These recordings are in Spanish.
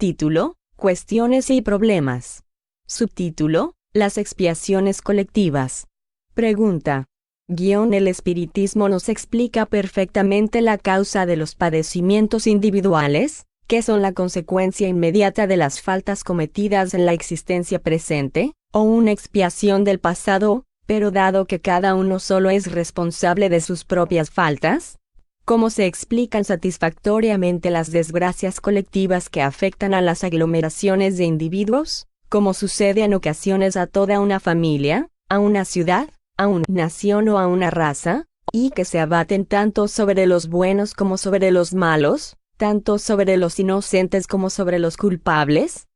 Título: Cuestiones y problemas. Subtítulo: Las expiaciones colectivas. Pregunta. El espiritismo nos explica perfectamente la causa de los padecimientos individuales, que son la consecuencia inmediata de las faltas cometidas en la existencia presente, o una expiación del pasado, pero dado que cada uno solo es responsable de sus propias faltas, ¿cómo se explican satisfactoriamente las desgracias colectivas que afectan a las aglomeraciones de individuos, como sucede en ocasiones a toda una familia, a una ciudad, a una nación o a una raza, y que se abaten tanto sobre los buenos como sobre los malos, tanto sobre los inocentes como sobre los culpables?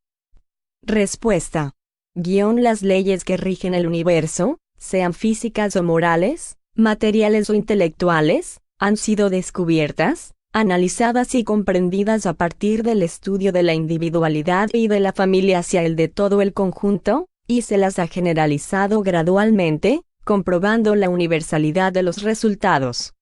Respuesta. Las leyes que rigen el universo, sean físicas o morales, materiales o intelectuales, han sido descubiertas, analizadas y comprendidas a partir del estudio de la individualidad y de la familia hacia el de todo el conjunto, y se las ha generalizado gradualmente, comprobando la universalidad de los resultados.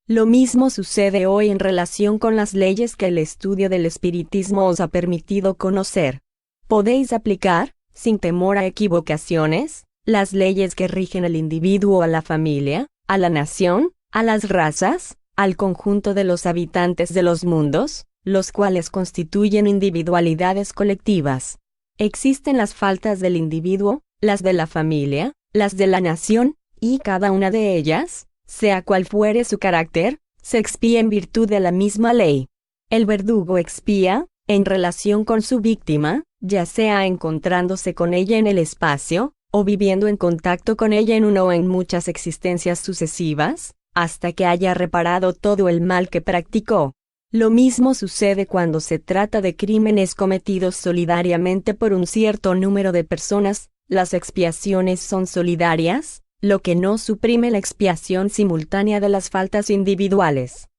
Lo mismo sucede hoy en relación con las leyes que el estudio del espiritismo os ha permitido conocer. Podéis aplicar, sin temor a equivocaciones, las leyes que rigen al individuo, a la familia, a la nación, a las razas, al conjunto de los habitantes de los mundos, los cuales constituyen individualidades colectivas. Existen las faltas del individuo, las de la familia, las de la nación, y cada una de ellas, sea cual fuere su carácter, se expía en virtud de la misma ley. El verdugo expía, en relación con su víctima, ya sea encontrándose con ella en el espacio, o viviendo en contacto con ella en una o en muchas existencias sucesivas, hasta que haya reparado todo el mal que practicó. Lo mismo sucede cuando se trata de crímenes cometidos solidariamente por un cierto número de personas. Las expiaciones son solidarias, lo que no suprime la expiación simultánea de las faltas individuales.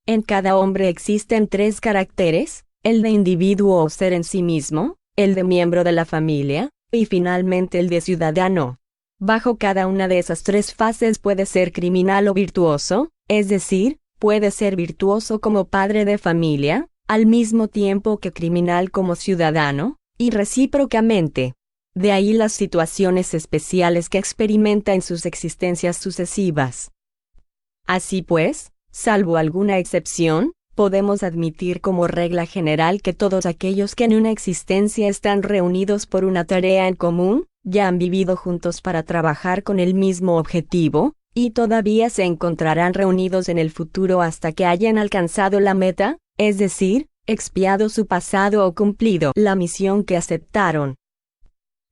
En cada hombre existen tres caracteres: el de individuo o ser en sí mismo, el de miembro de la familia, y finalmente el de ciudadano. Bajo cada una de esas tres fases puede ser criminal o virtuoso, es decir, puede ser virtuoso como padre de familia, al mismo tiempo que criminal como ciudadano, y recíprocamente. De ahí las situaciones especiales que experimenta en sus existencias sucesivas. Así pues, salvo alguna excepción, podemos admitir como regla general que todos aquellos que en una existencia están reunidos por una tarea en común, ya han vivido juntos para trabajar con el mismo objetivo, y todavía se encontrarán reunidos en el futuro hasta que hayan alcanzado la meta, es decir, expiado su pasado o cumplido la misión que aceptaron.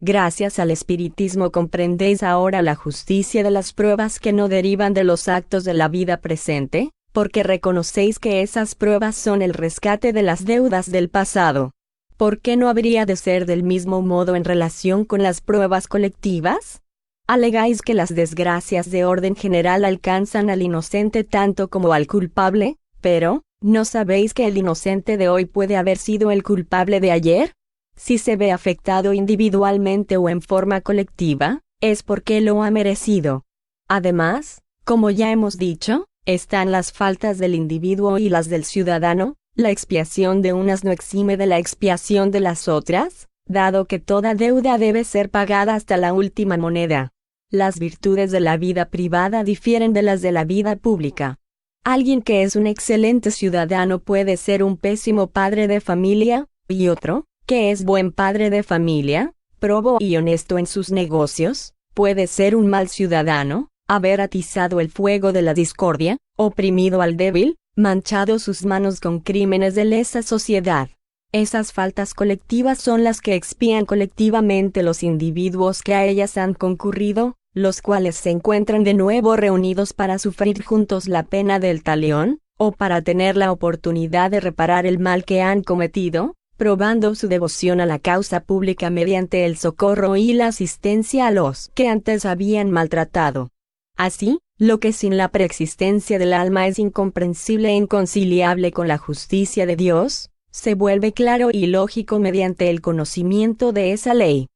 Gracias al espiritismo comprendéis ahora la justicia de las pruebas que no derivan de los actos de la vida presente, porque reconocéis que esas pruebas son el rescate de las deudas del pasado. ¿Por qué no habría de ser del mismo modo en relación con las pruebas colectivas? Alegáis que las desgracias de orden general alcanzan al inocente tanto como al culpable, pero, ¿no sabéis que el inocente de hoy puede haber sido el culpable de ayer? Si se ve afectado individualmente o en forma colectiva, es porque lo ha merecido. Además, como ya hemos dicho, están las faltas del individuo y las del ciudadano. La expiación de unas no exime de la expiación de las otras, dado que toda deuda debe ser pagada hasta la última moneda. Las virtudes de la vida privada difieren de las de la vida pública. Alguien que es un excelente ciudadano puede ser un pésimo padre de familia, y otro, que es buen padre de familia, probo y honesto en sus negocios, puede ser un mal ciudadano, haber atizado el fuego de la discordia, oprimido al débil, manchado sus manos con crímenes de lesa sociedad. Esas faltas colectivas son las que expían colectivamente los individuos que a ellas han concurrido, los cuales se encuentran de nuevo reunidos para sufrir juntos la pena del talión, o para tener la oportunidad de reparar el mal que han cometido, probando su devoción a la causa pública mediante el socorro y la asistencia a los que antes habían maltratado. Así, lo que sin la preexistencia del alma es incomprensible e inconciliable con la justicia de Dios, se vuelve claro y lógico mediante el conocimiento de esa ley.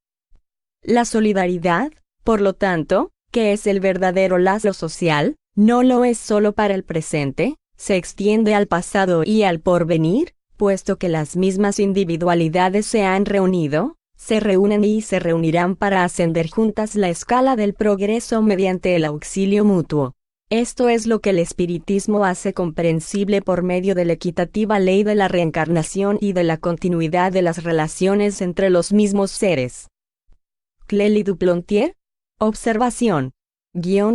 La solidaridad, por lo tanto, que es el verdadero lazo social, no lo es solo para el presente, se extiende al pasado y al porvenir, puesto que las mismas individualidades se han reunido, se reúnen y se reunirán para ascender juntas la escala del progreso mediante el auxilio mutuo. Esto es lo que el espiritismo hace comprensible por medio de la equitativa ley de la reencarnación y de la continuidad de las relaciones entre los mismos seres. Clélie Duplantier. Observación.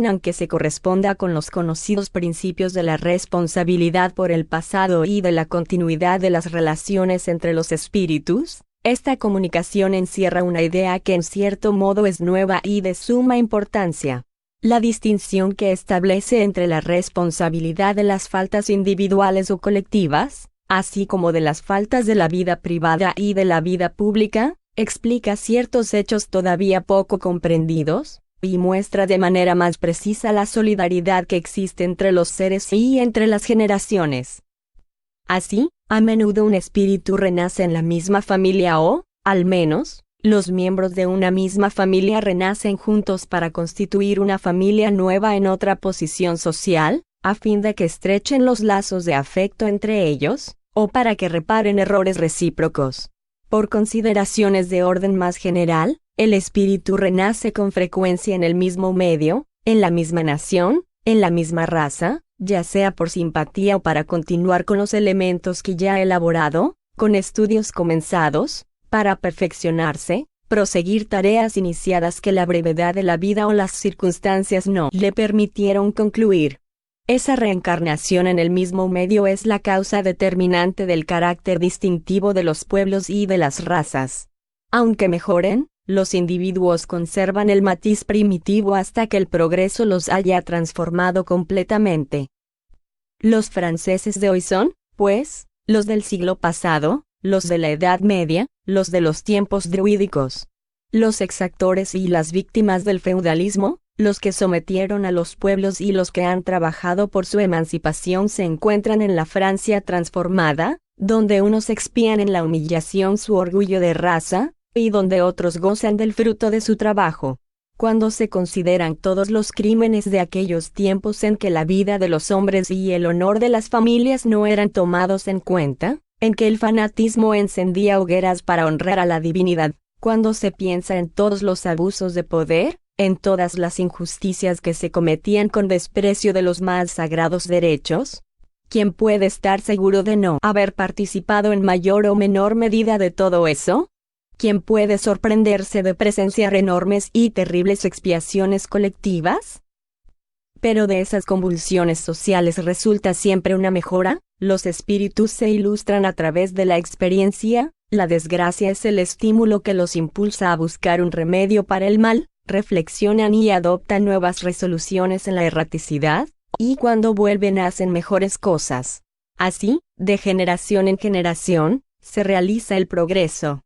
Aunque se corresponda con los conocidos principios de la responsabilidad por el pasado y de la continuidad de las relaciones entre los espíritus, esta comunicación encierra una idea que en cierto modo es nueva y de suma importancia. La distinción que establece entre la responsabilidad de las faltas individuales o colectivas, así como de las faltas de la vida privada y de la vida pública, explica ciertos hechos todavía poco comprendidos, y muestra de manera más precisa la solidaridad que existe entre los seres y entre las generaciones. Así, a menudo un espíritu renace en la misma familia o, al menos, los miembros de una misma familia renacen juntos para constituir una familia nueva en otra posición social, a fin de que estrechen los lazos de afecto entre ellos, o para que reparen errores recíprocos. Por consideraciones de orden más general, el espíritu renace con frecuencia en el mismo medio, en la misma nación, en la misma raza, ya sea por simpatía o para continuar con los elementos que ya ha elaborado, con estudios comenzados, para perfeccionarse, proseguir tareas iniciadas que la brevedad de la vida o las circunstancias no le permitieron concluir. Esa reencarnación en el mismo medio es la causa determinante del carácter distintivo de los pueblos y de las razas. Aunque mejoren, los individuos conservan el matiz primitivo hasta que el progreso los haya transformado completamente. Los franceses de hoy son, pues, los del siglo pasado, los de la Edad Media, los de los tiempos druídicos. Los exactores y las víctimas del feudalismo, los que sometieron a los pueblos y los que han trabajado por su emancipación se encuentran en la Francia transformada, donde unos expían en la humillación su orgullo de raza, y donde otros gozan del fruto de su trabajo. Cuando se consideran todos los crímenes de aquellos tiempos en que la vida de los hombres y el honor de las familias no eran tomados en cuenta, en que el fanatismo encendía hogueras para honrar a la divinidad, cuando se piensa en todos los abusos de poder, en todas las injusticias que se cometían con desprecio de los más sagrados derechos, ¿quién puede estar seguro de no haber participado en mayor o menor medida de todo eso? ¿Quién puede sorprenderse de presenciar enormes y terribles expiaciones colectivas? Pero de esas convulsiones sociales resulta siempre una mejora. Los espíritus se ilustran a través de la experiencia, la desgracia es el estímulo que los impulsa a buscar un remedio para el mal, reflexionan y adoptan nuevas resoluciones en la erraticidad, y cuando vuelven hacen mejores cosas. Así, de generación en generación, se realiza el progreso.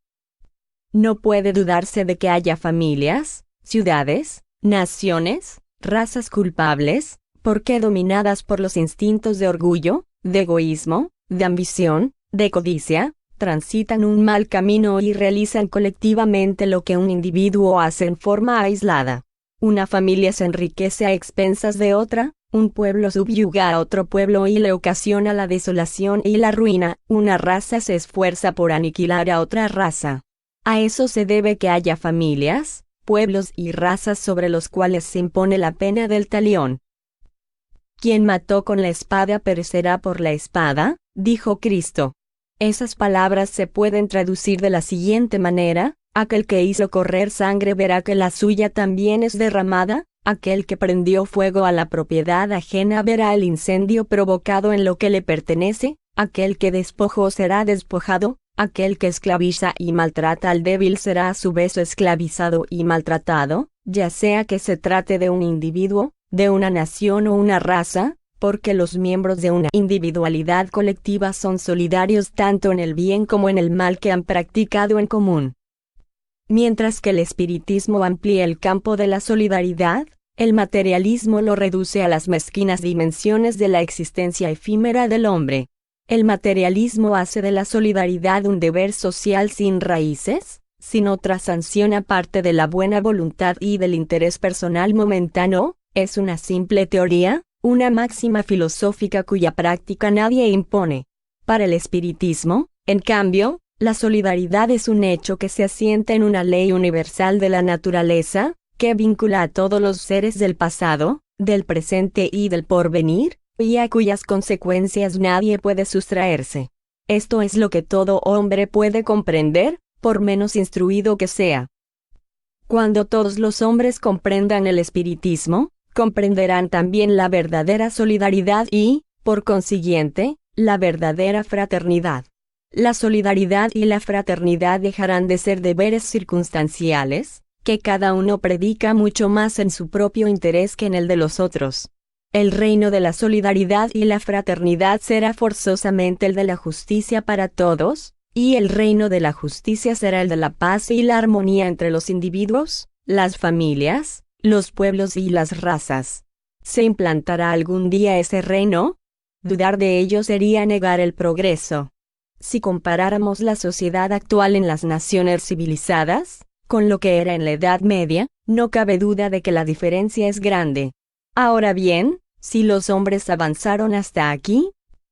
No puede dudarse de que haya familias, ciudades, naciones, razas culpables, porque dominadas por los instintos de orgullo, de egoísmo, de ambición, de codicia, transitan un mal camino y realizan colectivamente lo que un individuo hace en forma aislada. Una familia se enriquece a expensas de otra, un pueblo subyuga a otro pueblo y le ocasiona la desolación y la ruina, una raza se esfuerza por aniquilar a otra raza. A eso se debe que haya familias, pueblos y razas sobre los cuales se impone la pena del talión. Quien mató con la espada perecerá por la espada, dijo Cristo. Esas palabras se pueden traducir de la siguiente manera: aquel que hizo correr sangre verá que la suya también es derramada, aquel que prendió fuego a la propiedad ajena verá el incendio provocado en lo que le pertenece, aquel que despojó será despojado, aquel que esclaviza y maltrata al débil será a su vez esclavizado y maltratado, ya sea que se trate de un individuo, de una nación o una raza, porque los miembros de una individualidad colectiva son solidarios tanto en el bien como en el mal que han practicado en común. Mientras que el espiritismo amplía el campo de la solidaridad, el materialismo lo reduce a las mezquinas dimensiones de la existencia efímera del hombre. El materialismo hace de la solidaridad un deber social sin raíces, sin otra sanción aparte de la buena voluntad y del interés personal momentáneo. Es una simple teoría, una máxima filosófica cuya práctica nadie impone. Para el espiritismo, En cambio, la solidaridad es un hecho que se asienta en una ley universal de la naturaleza, que vincula a todos los seres del pasado, del presente y del porvenir, y a cuyas consecuencias nadie puede sustraerse. Esto es lo que todo hombre puede comprender, por menos instruido que sea. Cuando todos los hombres comprendan el espiritismo, comprenderán también la verdadera solidaridad y, por consiguiente, la verdadera fraternidad. La solidaridad y la fraternidad dejarán de ser deberes circunstanciales, que cada uno predica mucho más en su propio interés que en el de los otros. El reino de la solidaridad y la fraternidad será forzosamente el de la justicia para todos, y el reino de la justicia será el de la paz y la armonía entre los individuos, las familias, los pueblos y las razas. ¿Se implantará algún día ese reino? Dudar de ello sería negar el progreso. Si comparáramos la sociedad actual en las naciones civilizadas, con lo que era en la Edad Media, no cabe duda de que la diferencia es grande. Ahora bien, si los hombres avanzaron hasta aquí,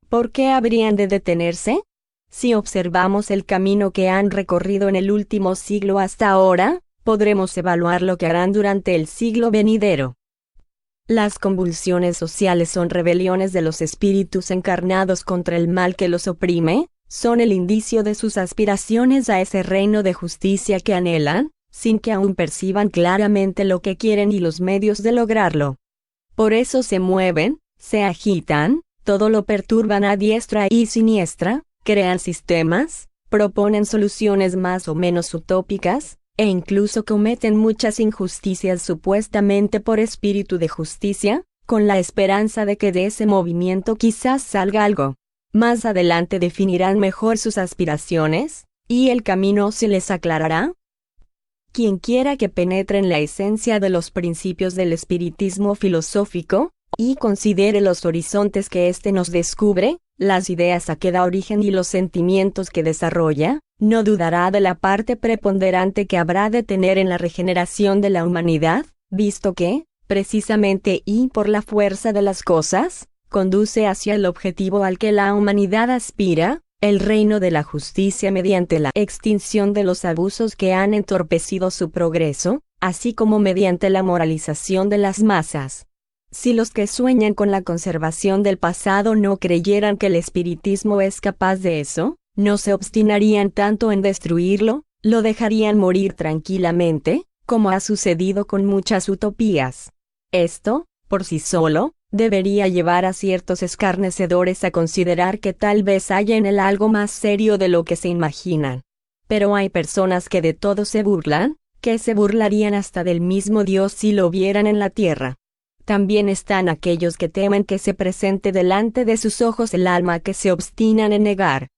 ¿por qué habrían de detenerse? Si observamos el camino que han recorrido en el último siglo hasta ahora, podremos evaluar lo que harán durante el siglo venidero. Las convulsiones sociales son rebeliones de los espíritus encarnados contra el mal que los oprime, son el indicio de sus aspiraciones a ese reino de justicia que anhelan, sin que aún perciban claramente lo que quieren y los medios de lograrlo. Por eso se mueven, se agitan, todo lo perturban a diestra y siniestra, crean sistemas, proponen soluciones más o menos utópicas, e incluso cometen muchas injusticias supuestamente por espíritu de justicia, con la esperanza de que de ese movimiento quizás salga algo. Más adelante definirán mejor sus aspiraciones, y el camino se les aclarará. Quien quiera que penetre en la esencia de los principios del espiritismo filosófico, y considere los horizontes que éste nos descubre, las ideas a que da origen y los sentimientos que desarrolla, no dudará de la parte preponderante que habrá de tener en la regeneración de la humanidad, visto que, precisamente y por la fuerza de las cosas, conduce hacia el objetivo al que la humanidad aspira, el reino de la justicia mediante la extinción de los abusos que han entorpecido su progreso, así como mediante la moralización de las masas. Si los que sueñan con la conservación del pasado no creyeran que el espiritismo es capaz de eso, no se obstinarían tanto en destruirlo, lo dejarían morir tranquilamente, como ha sucedido con muchas utopías. Esto, por sí solo, debería llevar a ciertos escarnecedores a considerar que tal vez haya en él algo más serio de lo que se imaginan. Pero hay personas que de todo se burlan, que se burlarían hasta del mismo Dios si lo vieran en la tierra. También están aquellos que temen que se presente delante de sus ojos el alma que se obstinan en negar.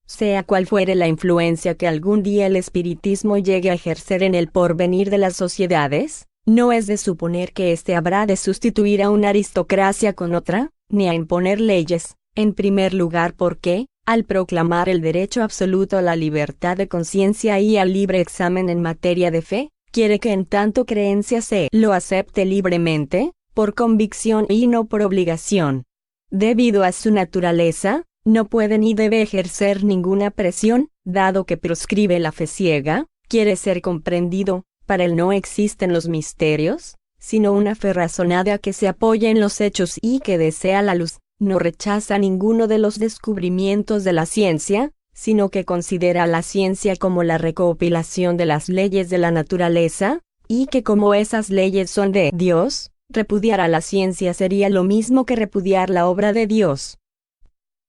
Sea cual fuere la influencia que algún día el espiritismo llegue a ejercer en el porvenir de las sociedades, no es de suponer que éste habrá de sustituir a una aristocracia con otra, ni a imponer leyes, en primer lugar porque, al proclamar el derecho absoluto a la libertad de conciencia y al libre examen en materia de fe, quiere que en tanto creencia se lo acepte libremente, por convicción y no por obligación. Debido a su naturaleza, no puede ni debe ejercer ninguna presión, dado que proscribe la fe ciega, quiere ser comprendido. Para él no existen los misterios, sino una fe razonada que se apoya en los hechos y que desea la luz, no rechaza ninguno de los descubrimientos de la ciencia, sino que considera a la ciencia como la recopilación de las leyes de la naturaleza, y que como esas leyes son de Dios, repudiar a la ciencia sería lo mismo que repudiar la obra de Dios.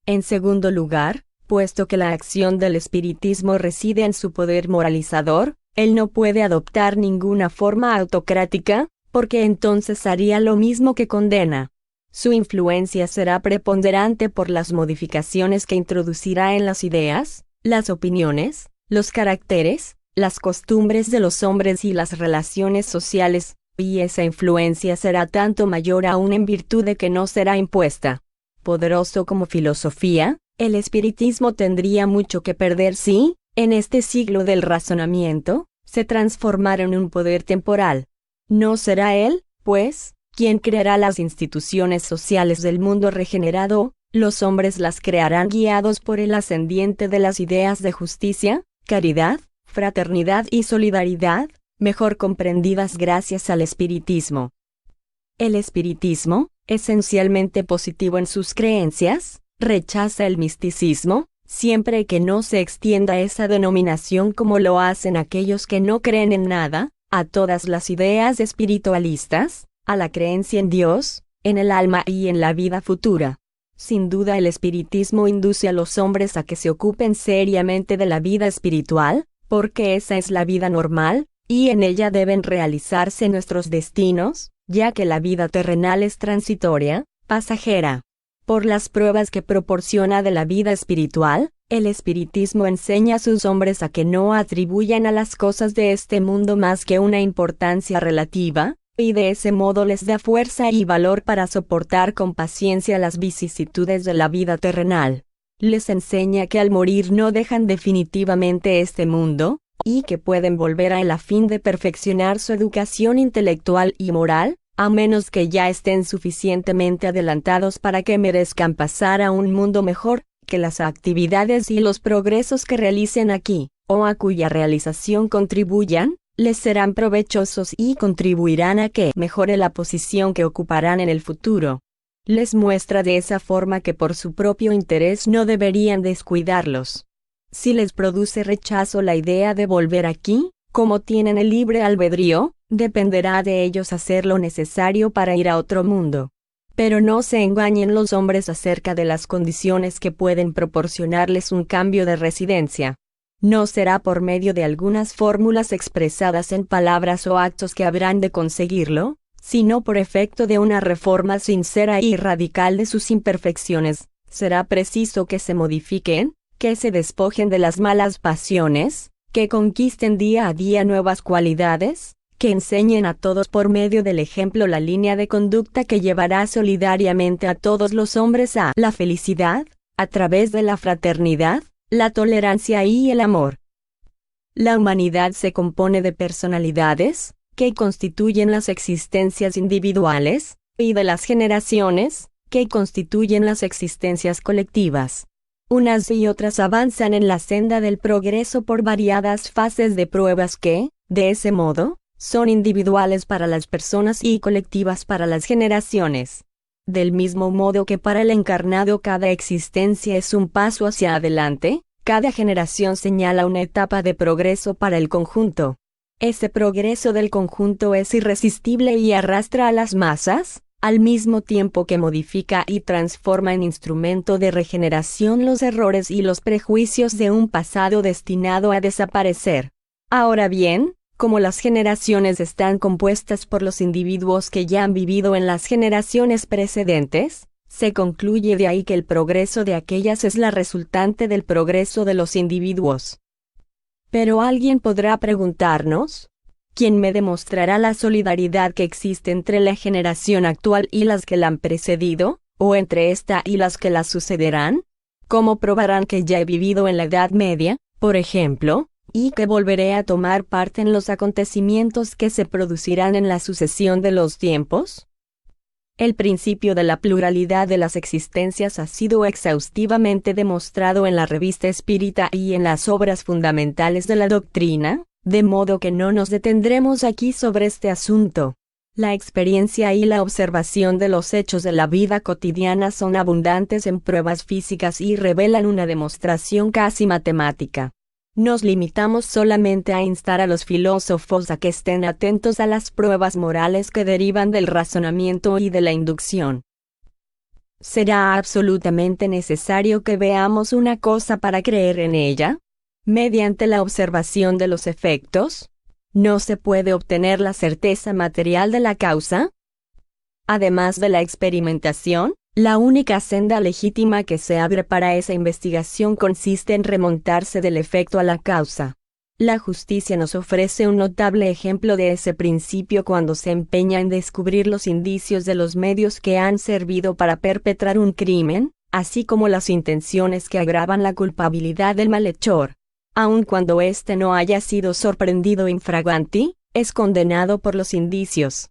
En segundo lugar, puesto que la acción del espiritismo reside en su poder moralizador, él no puede adoptar ninguna forma autocrática, porque entonces haría lo mismo que condena. Su influencia será preponderante por las modificaciones que introducirá en las ideas, las opiniones, los caracteres, las costumbres de los hombres y las relaciones sociales, y esa influencia será tanto mayor aún en virtud de que no será impuesta. Poderoso como filosofía, el espiritismo tendría mucho que perder si, en este siglo del razonamiento, se transformara en un poder temporal. No será él, pues, quien creará las instituciones sociales del mundo regenerado, Los hombres las crearán guiados por el ascendiente de las ideas de justicia, caridad, fraternidad y solidaridad, mejor comprendidas gracias al espiritismo. El espiritismo, esencialmente positivo en sus creencias, rechaza el misticismo, siempre que no se extienda esa denominación como lo hacen aquellos que no creen en nada, a todas las ideas espiritualistas, a la creencia en Dios, en el alma y en la vida futura. Sin duda el espiritismo induce a los hombres a que se ocupen seriamente de la vida espiritual, porque esa es la vida normal, y en ella deben realizarse nuestros destinos, ya que la vida terrenal es transitoria, pasajera. Por las pruebas que proporciona de la vida espiritual, el espiritismo enseña a sus hombres a que no atribuyan a las cosas de este mundo más que una importancia relativa, y de ese modo les da fuerza y valor para soportar con paciencia las vicisitudes de la vida terrenal. Les enseña que al morir no dejan definitivamente este mundo, y que pueden volver a él a fin de perfeccionar su educación intelectual y moral, a menos que ya estén suficientemente adelantados para que merezcan pasar a un mundo mejor, que las actividades y los progresos que realicen aquí, o a cuya realización contribuyan, les serán provechosos y contribuirán a que mejore la posición que ocuparán en el futuro. Les muestra de esa forma que por su propio interés no deberían descuidarlos. Si les produce rechazo la idea de volver aquí, como tienen el libre albedrío, dependerá de ellos hacer lo necesario para ir a otro mundo. Pero no se engañen los hombres acerca de las condiciones que pueden proporcionarles un cambio de residencia. No será por medio de algunas fórmulas expresadas en palabras o actos que habrán de conseguirlo, sino por efecto de una reforma sincera y radical de sus imperfecciones. Será preciso que se modifiquen, que se despojen de las malas pasiones, que conquisten día a día nuevas cualidades, que enseñen a todos por medio del ejemplo la línea de conducta que llevará solidariamente a todos los hombres a la felicidad, a través de la fraternidad, la tolerancia y el amor. La humanidad se compone de personalidades, que constituyen las existencias individuales, y de las generaciones, que constituyen las existencias colectivas. Unas y otras avanzan en la senda del progreso por variadas fases de pruebas que, de ese modo, son individuales para las personas y colectivas para las generaciones. Del mismo modo que para el encarnado cada existencia es un paso hacia adelante, cada generación señala una etapa de progreso para el conjunto. Ese progreso del conjunto es irresistible y arrastra a las masas, al mismo tiempo que modifica y transforma en instrumento de regeneración los errores y los prejuicios de un pasado destinado a desaparecer. Ahora bien, como las generaciones están compuestas por los individuos que ya han vivido en las generaciones precedentes, se concluye de ahí que el progreso de aquellas es la resultante del progreso de los individuos. Pero alguien podrá preguntarnos, ¿quién me demostrará la solidaridad que existe entre la generación actual y las que la han precedido, o entre esta y las que la sucederán? ¿Cómo probarán que ya he vivido en la Edad Media, por ejemplo, y que volveré a tomar parte en los acontecimientos que se producirán en la sucesión de los tiempos? El principio de la pluralidad de las existencias ha sido exhaustivamente demostrado en la Revista Espírita y en las obras fundamentales de la doctrina, de modo que no nos detendremos aquí sobre este asunto. La experiencia y la observación de los hechos de la vida cotidiana son abundantes en pruebas físicas y revelan una demostración casi matemática. Nos limitamos solamente a instar a los filósofos a que estén atentos a las pruebas morales que derivan del razonamiento y de la inducción. ¿Será absolutamente necesario que veamos una cosa para creer en ella? Mediante la observación de los efectos, ¿no se puede obtener la certeza material de la causa? Además de la experimentación, la única senda legítima que se abre para esa investigación consiste en remontarse del efecto a la causa. La justicia nos ofrece un notable ejemplo de ese principio cuando se empeña en descubrir los indicios de los medios que han servido para perpetrar un crimen, así como las intenciones que agravan la culpabilidad del malhechor. Aun cuando éste no haya sido sorprendido in flagranti, es condenado por los indicios.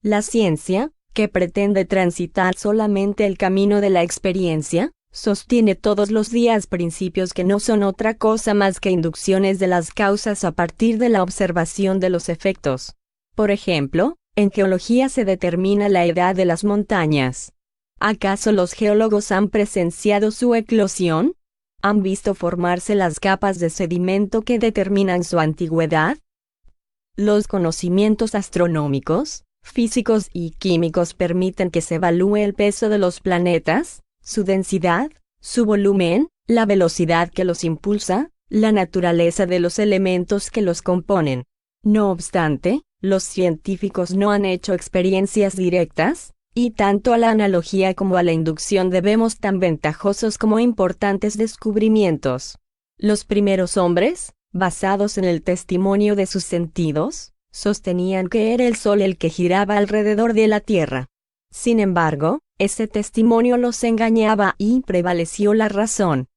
La ciencia, que pretende transitar solamente el camino de la experiencia, sostiene todos los días principios que no son otra cosa más que inducciones de las causas a partir de la observación de los efectos. Por ejemplo, en geología se determina la edad de las montañas. ¿Acaso los geólogos han presenciado su eclosión? ¿Han visto formarse las capas de sedimento que determinan su antigüedad? Los conocimientos astronómicos, físicos y químicos permiten que se evalúe el peso de los planetas, su densidad, su volumen, la velocidad que los impulsa, la naturaleza de los elementos que los componen. No obstante, los científicos no han hecho experiencias directas, y tanto a la analogía como a la inducción debemos tan ventajosos como importantes descubrimientos. Los primeros hombres, basados en el testimonio de sus sentidos, sostenían que era el Sol el que giraba alrededor de la Tierra. Sin embargo, ese testimonio los engañaba y prevaleció la razón.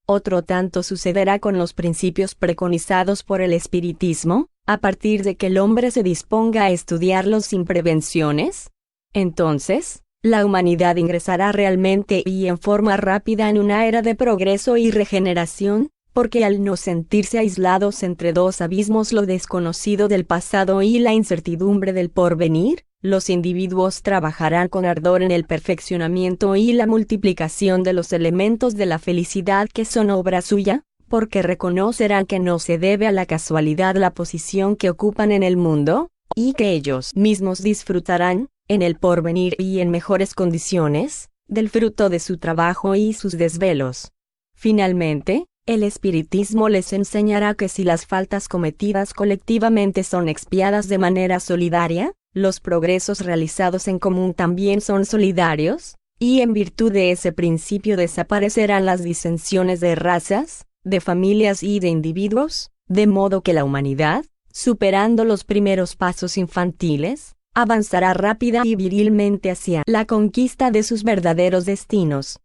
Otro tanto sucederá con los principios preconizados por el espiritismo, a partir de que el hombre se disponga a estudiarlos sin prevenciones. Entonces, la humanidad ingresará realmente y en forma rápida en una era de progreso y regeneración, porque al no sentirse aislados entre dos abismos, lo desconocido del pasado y la incertidumbre del porvenir, los individuos trabajarán con ardor en el perfeccionamiento y la multiplicación de los elementos de la felicidad que son obra suya, porque reconocerán que no se debe a la casualidad la posición que ocupan en el mundo, y que ellos mismos disfrutarán, en el porvenir y en mejores condiciones, del fruto de su trabajo y sus desvelos. Finalmente, el espiritismo les enseñará que si las faltas cometidas colectivamente son expiadas de manera solidaria, los progresos realizados en común también son solidarios, y en virtud de ese principio desaparecerán las disensiones de razas, de familias y de individuos, de modo que la humanidad, superando los primeros pasos infantiles, avanzará rápida y virilmente hacia la conquista de sus verdaderos destinos.